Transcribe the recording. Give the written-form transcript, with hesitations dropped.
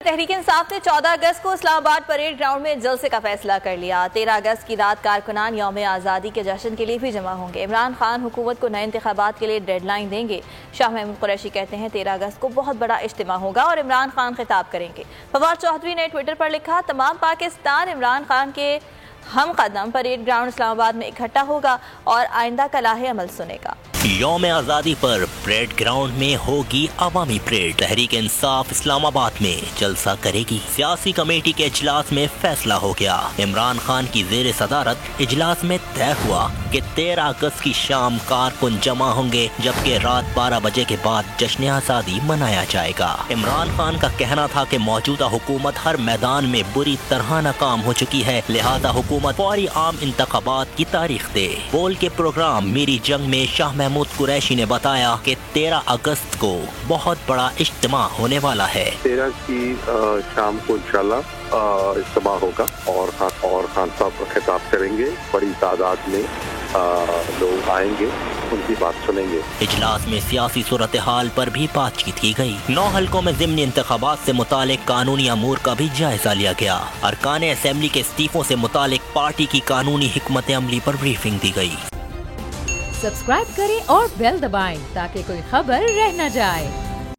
تحریک انصاف نے 14 اگست کو اسلام آباد پریڈ گراؤنڈ میں جلسے کا فیصلہ کر لیا۔ 13 اگست کی رات کارکنان یوم آزادی کے جشن کے لیے بھی جمع ہوں گے۔ عمران خان حکومت کو نئے انتخابات کے لیے ڈیڈ لائن دیں گے۔ شاہ محمود قریشی کہتے ہیں 13 اگست کو بہت بڑا اجتماع ہوگا اور عمران خان خطاب کریں گے۔ فواد چودھری نے ٹویٹر پر لکھا، تمام پاکستان عمران خان کے ہم قدم پریڈ گراؤنڈ اسلام آباد میں اکٹھا ہوگا اور آئندہ کا لاہ عمل سنے گا۔ یوم آزادی پر پریڈ گراؤنڈ میں ہوگی عوامی پریڈ۔ تحریک انصاف اسلام آباد میں جلسہ کرے گی۔ سیاسی کمیٹی کے اجلاس میں فیصلہ ہو گیا۔ عمران خان کی زیر صدارت اجلاس میں طے ہوا کہ 13 اگست کی شام کارکن جمع ہوں گے، جبکہ رات 12 بجے کے بعد جشن آزادی منایا جائے گا۔ عمران خان کا کہنا تھا کہ موجودہ حکومت ہر میدان میں بری طرح ناکام ہو چکی ہے، لہذا حکومت فوری عام انتخابات کی تاریخ دے۔ بول کے پروگرام میری جنگ میں شاہ محمود قریشی نے بتایا کہ 13 اگست کو بہت بڑا اجتماع ہونے والا ہے۔ 13 کی شام کو انشاءاللہ اجتماع ہوگا اور خان صاحب خطاب کریں گے۔ بڑی تعداد میں لوگ آئیں گے، ان کی بات سنیں گے۔ اجلاس میں سیاسی صورتحال پر بھی بات چیت کی گئی۔ 9 حلقوں میں ضمنی انتخابات سے متعلق قانونی امور کا بھی جائزہ لیا گیا۔ ارکان اسمبلی کے استعفوں سے متعلق پارٹی کی قانونی حکمت عملی پر بریفنگ دی گئی۔ سبسکرائب کریں اور بیل دبائیں تاکہ کوئی خبر رہ نہ جائے۔